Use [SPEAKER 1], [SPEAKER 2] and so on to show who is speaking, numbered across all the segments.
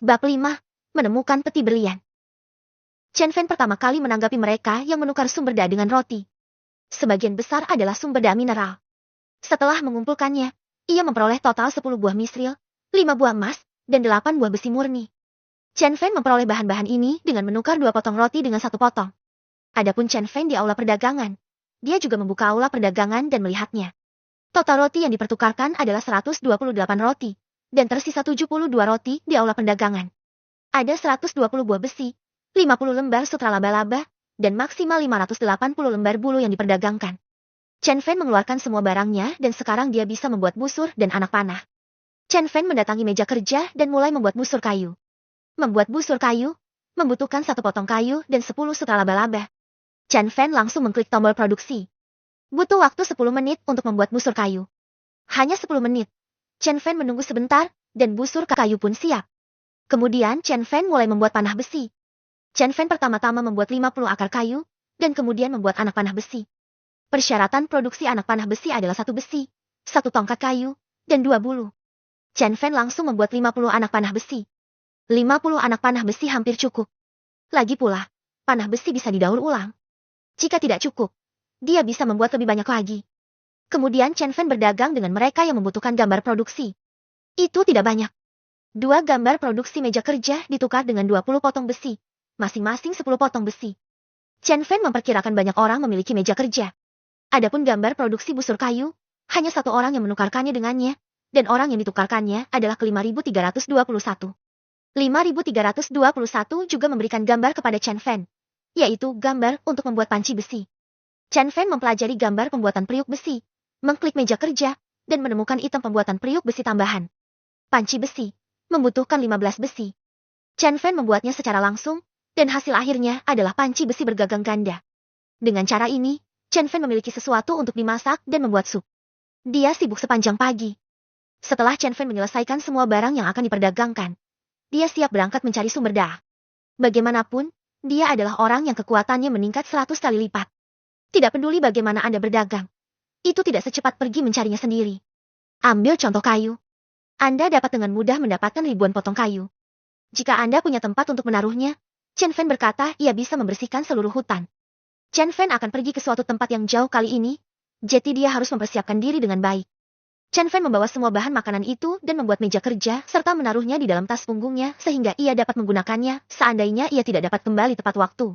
[SPEAKER 1] Bab 5. Menemukan peti berlian. Chen Fan pertama kali menanggapi mereka yang menukar sumber da dengan roti. Sebagian besar adalah sumber da mineral. Setelah mengumpulkannya, ia memperoleh total 10 buah misril, 5 buah emas, dan 8 buah besi murni. Chen Fan memperoleh bahan-bahan ini dengan menukar 2 potong roti dengan 1 potong. Adapun Chen Fan di aula perdagangan. Dia juga membuka aula perdagangan dan melihatnya. Total roti yang dipertukarkan adalah 128 roti. Dan tersisa 72 roti di aula perdagangan. Ada 120 buah besi, 50 lembar sutra laba-laba, dan maksimal 580 lembar bulu yang diperdagangkan. Chen Fan mengeluarkan semua barangnya dan sekarang dia bisa membuat busur dan anak panah. Chen Fan mendatangi meja kerja dan mulai membuat busur kayu. Membuat busur kayu membutuhkan 1 potong kayu dan 10 sutra laba-laba. Chen Fan langsung mengklik tombol produksi. Butuh waktu 10 menit untuk membuat busur kayu. Hanya 10 menit. Chen Fan menunggu sebentar, dan busur kayu pun siap. Kemudian Chen Fan mulai membuat panah besi. Chen Fan pertama-tama membuat 50 akar kayu, dan kemudian membuat anak panah besi. Persyaratan produksi anak panah besi adalah 1 besi, 1 tongkat kayu, dan 2 bulu. Chen Fan langsung membuat 50 anak panah besi. 50 anak panah besi hampir cukup. Lagi pula, panah besi bisa didaur ulang. Jika tidak cukup, dia bisa membuat lebih banyak lagi. Kemudian Chen Fan berdagang dengan mereka yang membutuhkan gambar produksi. Itu tidak banyak. 2 gambar produksi meja kerja ditukar dengan 20 potong besi. Masing-masing 10 potong besi. Chen Fan memperkirakan banyak orang memiliki meja kerja. Adapun gambar produksi busur kayu, hanya 1 orang yang menukarkannya dengannya, dan orang yang ditukarkannya adalah ke-5321. 5321 juga memberikan gambar kepada Chen Fan, yaitu gambar untuk membuat panci besi. Chen Fan mempelajari gambar pembuatan periuk besi, mengklik meja kerja, dan menemukan item pembuatan periuk besi tambahan. Panci besi, membutuhkan 15 besi. Chen Fan membuatnya secara langsung, dan hasil akhirnya adalah panci besi bergagang ganda. Dengan cara ini, Chen Fan memiliki sesuatu untuk dimasak dan membuat sup. Dia sibuk sepanjang pagi. Setelah Chen Fan menyelesaikan semua barang yang akan diperdagangkan, dia siap berangkat mencari sumber da. Bagaimanapun, dia adalah orang yang kekuatannya meningkat 100 kali lipat. Tidak peduli bagaimana Anda berdagang. Itu tidak secepat pergi mencarinya sendiri. Ambil contoh kayu. Anda dapat dengan mudah mendapatkan ribuan potong kayu. Jika Anda punya tempat untuk menaruhnya, Chen Fan berkata ia bisa membersihkan seluruh hutan. Chen Fan akan pergi ke suatu tempat yang jauh kali ini, jadi dia harus mempersiapkan diri dengan baik. Chen Fan membawa semua bahan makanan itu dan membuat meja kerja serta menaruhnya di dalam tas punggungnya sehingga ia dapat menggunakannya seandainya ia tidak dapat kembali tepat waktu.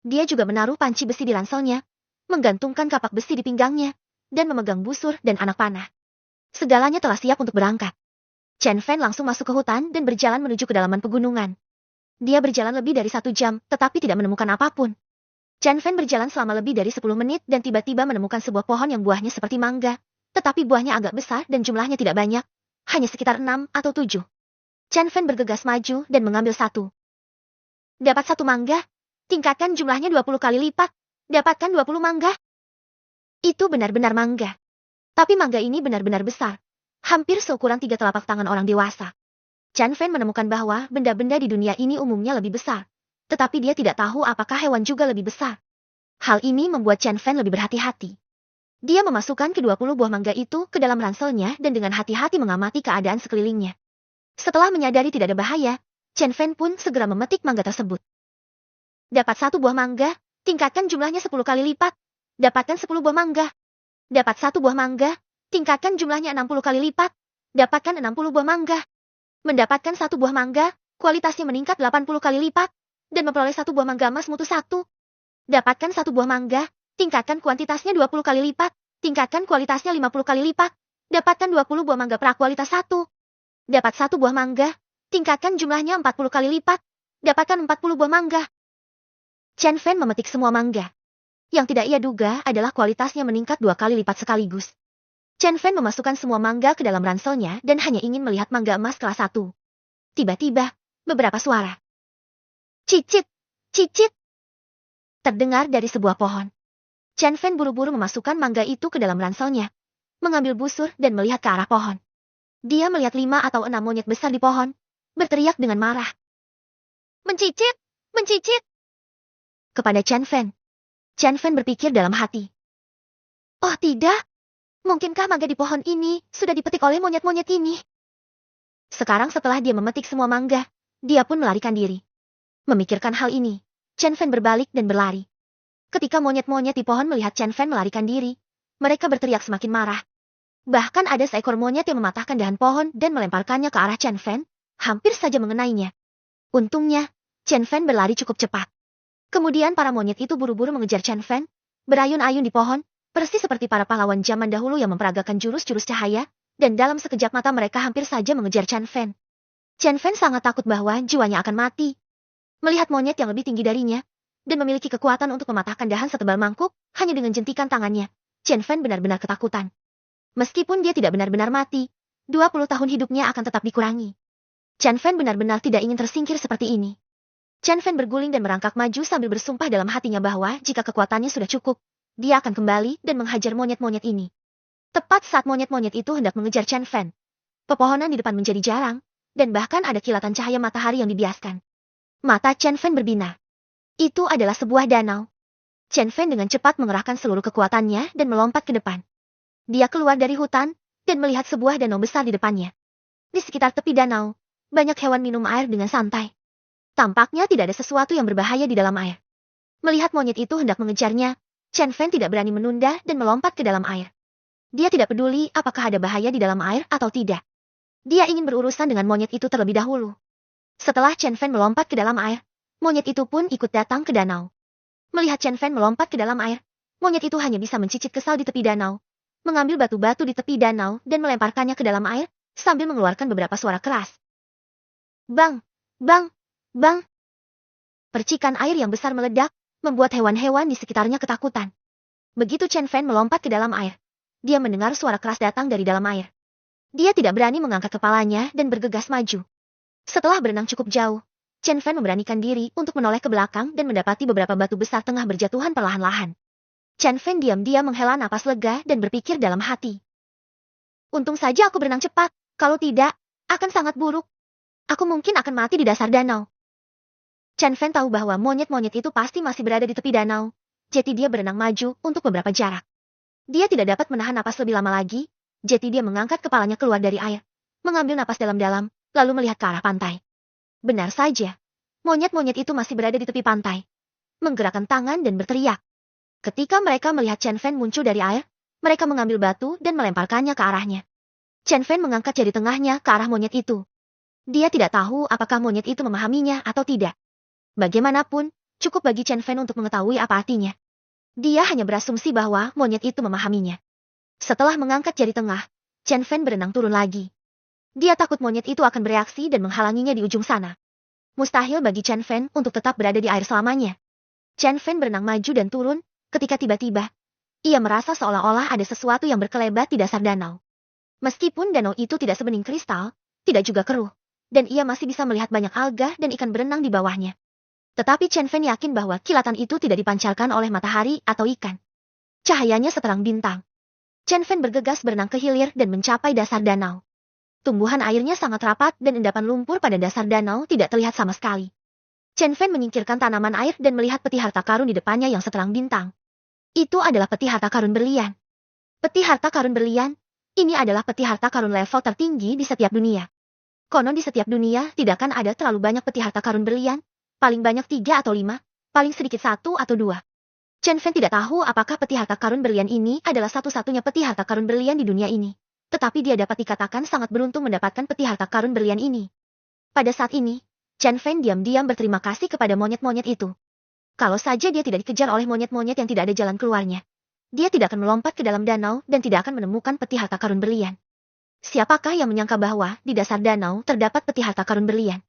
[SPEAKER 1] Dia juga menaruh panci besi di ranselnya, menggantungkan kapak besi di pinggangnya, dan memegang busur dan anak panah. Segalanya telah siap untuk berangkat. Chen Fan langsung masuk ke hutan dan berjalan menuju kedalaman pegunungan. Dia berjalan lebih dari 1 jam, tetapi tidak menemukan apapun. Chen Fan berjalan selama lebih dari 10 menit dan tiba-tiba menemukan sebuah pohon yang buahnya seperti mangga, tetapi buahnya agak besar dan jumlahnya tidak banyak, hanya sekitar 6 atau 7. Chen Fan bergegas maju dan mengambil 1. Dapat 1 mangga, tingkatkan jumlahnya 20 kali lipat, dapatkan 20 mangga. Itu benar-benar mangga. Tapi mangga ini benar-benar besar. Hampir seukuran 3 telapak tangan orang dewasa. Chen Fan menemukan bahwa benda-benda di dunia ini umumnya lebih besar. Tetapi dia tidak tahu apakah hewan juga lebih besar. Hal ini membuat Chen Fan lebih berhati-hati. Dia memasukkan ke-20 buah mangga itu ke dalam ranselnya dan dengan hati-hati mengamati keadaan sekelilingnya. Setelah menyadari tidak ada bahaya, Chen Fan pun segera memetik mangga tersebut. Dapat 1 buah mangga, tingkatkan jumlahnya 10 kali lipat. Dapatkan 10 buah mangga. Dapat 1 buah mangga, tingkatkan jumlahnya 60 kali lipat. Dapatkan 60 buah mangga. Mendapatkan 1 buah mangga, kualitasnya meningkat 80 kali lipat. Dan memperoleh 1 buah mangga emas mutu 1. Dapatkan 1 buah mangga, tingkatkan kuantitasnya 20 kali lipat. Tingkatkan kualitasnya 50 kali lipat. Dapatkan 20 buah mangga prakualitas 1. Dapat 1 buah mangga, tingkatkan jumlahnya 40 kali lipat. Dapatkan 40 buah mangga. Chen Fan memetik semua mangga. Yang tidak ia duga adalah kualitasnya meningkat 2 kali lipat sekaligus. Chen Fan memasukkan semua mangga ke dalam ranselnya dan hanya ingin melihat mangga emas kelas 1. Tiba-tiba, beberapa suara. Cicit, cicit. Terdengar dari sebuah pohon. Chen Fan buru-buru memasukkan mangga itu ke dalam ranselnya, mengambil busur dan melihat ke arah pohon. Dia melihat 5 atau 6 monyet besar di pohon, berteriak dengan marah. Mencicit, mencicit. Kepada Chen Fan. Chen Fan berpikir dalam hati. Oh tidak, mungkinkah mangga di pohon ini sudah dipetik oleh monyet-monyet ini? Sekarang setelah dia memetik semua mangga, Dia pun melarikan diri. Memikirkan hal ini, Chen Fan berbalik dan berlari. Ketika monyet-monyet di pohon melihat Chen Fan melarikan diri, mereka berteriak semakin marah. Bahkan ada seekor monyet yang mematahkan dahan pohon dan melemparkannya ke arah Chen Fan, hampir saja mengenainya. Untungnya, Chen Fan berlari cukup cepat. Kemudian para monyet itu buru-buru mengejar Chen Fan, berayun-ayun di pohon, persis seperti para pahlawan zaman dahulu yang memperagakan jurus-jurus cahaya, dan dalam sekejap mata mereka hampir saja mengejar Chen Fan. Chen Fan sangat takut bahwa jiwanya akan mati. Melihat monyet yang lebih tinggi darinya, dan memiliki kekuatan untuk mematahkan dahan setebal mangkuk, hanya dengan jentikan tangannya, Chen Fan benar-benar ketakutan. Meskipun dia tidak benar-benar mati, 20 tahun hidupnya akan tetap dikurangi. Chen Fan benar-benar tidak ingin tersingkir seperti ini. Chen Fan berguling dan merangkak maju sambil bersumpah dalam hatinya bahwa jika kekuatannya sudah cukup, dia akan kembali dan menghajar monyet-monyet ini. Tepat saat monyet-monyet itu hendak mengejar Chen Fan, pepohonan di depan menjadi jarang, dan bahkan ada kilatan cahaya matahari yang dibiaskan. Mata Chen Fan berbinar. Itu adalah sebuah danau. Chen Fan dengan cepat mengerahkan seluruh kekuatannya dan melompat ke depan. Dia keluar dari hutan dan melihat sebuah danau besar di depannya. Di sekitar tepi danau, banyak hewan minum air dengan santai. Tampaknya tidak ada sesuatu yang berbahaya di dalam air. Melihat monyet itu hendak mengejarnya, Chen Fan tidak berani menunda dan melompat ke dalam air. Dia tidak peduli apakah ada bahaya di dalam air atau tidak. Dia ingin berurusan dengan monyet itu terlebih dahulu. Setelah Chen Fan melompat ke dalam air, monyet itu pun ikut datang ke danau. Melihat Chen Fan melompat ke dalam air, monyet itu hanya bisa mencicit kesal di tepi danau, mengambil batu-batu di tepi danau dan melemparkannya ke dalam air, sambil mengeluarkan beberapa suara keras. Bang! Bang! Bang! Percikan air yang besar meledak, membuat hewan-hewan di sekitarnya ketakutan. Begitu Chen Fan melompat ke dalam air, dia mendengar suara keras datang dari dalam air. Dia tidak berani mengangkat kepalanya dan bergegas maju. Setelah berenang cukup jauh, Chen Fan memberanikan diri untuk menoleh ke belakang dan mendapati beberapa batu besar tengah berjatuhan perlahan-lahan. Chen Fan diam-diam menghela napas lega dan berpikir dalam hati. Untung saja aku berenang cepat, kalau tidak, akan sangat buruk. Aku mungkin akan mati di dasar danau. Chen Fan tahu bahwa monyet-monyet itu pasti masih berada di tepi danau, jadi dia berenang maju untuk beberapa jarak. Dia tidak dapat menahan napas lebih lama lagi, jadi dia mengangkat kepalanya keluar dari air, mengambil napas dalam-dalam, lalu melihat ke arah pantai. Benar saja, monyet-monyet itu masih berada di tepi pantai, menggerakkan tangan dan berteriak. Ketika mereka melihat Chen Fan muncul dari air, mereka mengambil batu dan melemparkannya ke arahnya. Chen Fan mengangkat jari tengahnya ke arah monyet itu. Dia tidak tahu apakah monyet itu memahaminya atau tidak. Bagaimanapun, cukup bagi Chen Fan untuk mengetahui apa artinya. Dia hanya berasumsi bahwa monyet itu memahaminya. Setelah mengangkat jari tengah, Chen Fan berenang turun lagi. Dia takut monyet itu akan bereaksi dan menghalanginya di ujung sana. Mustahil bagi Chen Fan untuk tetap berada di air selamanya. Chen Fan berenang maju dan turun, ketika tiba-tiba, ia merasa seolah-olah ada sesuatu yang berkelebat di dasar danau. Meskipun danau itu tidak sebening kristal, tidak juga keruh, dan ia masih bisa melihat banyak alga dan ikan berenang di bawahnya. Tetapi Chen Fan yakin bahwa kilatan itu tidak dipancarkan oleh matahari atau ikan. Cahayanya seterang bintang. Chen Fan bergegas berenang ke hilir dan mencapai dasar danau. Tumbuhan airnya sangat rapat dan endapan lumpur pada dasar danau tidak terlihat sama sekali. Chen Fan menyingkirkan tanaman air dan melihat peti harta karun di depannya yang seterang bintang. Itu adalah peti harta karun berlian. Peti harta karun berlian, ini adalah peti harta karun level tertinggi di setiap dunia. Konon di setiap dunia tidak akan ada terlalu banyak peti harta karun berlian, paling banyak 3 atau 5, paling sedikit 1 atau 2. Chen Fan tidak tahu apakah peti harta karun berlian ini adalah satu-satunya peti harta karun berlian di dunia ini. Tetapi dia dapat dikatakan sangat beruntung mendapatkan peti harta karun berlian ini. Pada saat ini, Chen Fan diam-diam berterima kasih kepada monyet-monyet itu. Kalau saja dia tidak dikejar oleh monyet-monyet yang tidak ada jalan keluarnya, dia tidak akan melompat ke dalam danau dan tidak akan menemukan peti harta karun berlian. Siapakah yang menyangka bahwa di dasar danau terdapat peti harta karun berlian?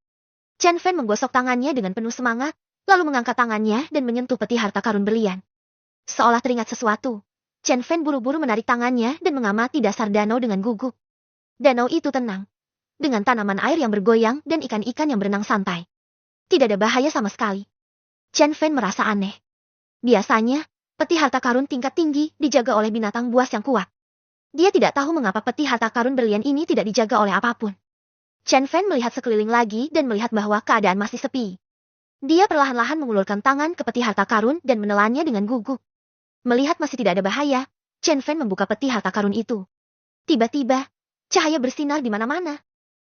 [SPEAKER 1] Chen Fan menggosok tangannya dengan penuh semangat, lalu mengangkat tangannya dan menyentuh peti harta karun berlian. Seolah teringat sesuatu, Chen Fan buru-buru menarik tangannya dan mengamati dasar danau dengan gugup. Danau itu tenang, dengan tanaman air yang bergoyang dan ikan-ikan yang berenang santai. Tidak ada bahaya sama sekali. Chen Fan merasa aneh. Biasanya, peti harta karun tingkat tinggi dijaga oleh binatang buas yang kuat. Dia tidak tahu mengapa peti harta karun berlian ini tidak dijaga oleh apapun. Chen Fan melihat sekeliling lagi dan melihat bahwa keadaan masih sepi. Dia perlahan-lahan mengulurkan tangan ke peti harta karun dan menelannya dengan gugup. Melihat masih tidak ada bahaya, Chen Fan membuka peti harta karun itu. Tiba-tiba, cahaya bersinar di mana-mana.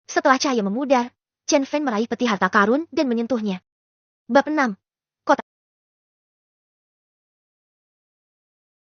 [SPEAKER 1] Setelah cahaya memudar, Chen Fan meraih peti harta karun dan menyentuhnya. Bab 6.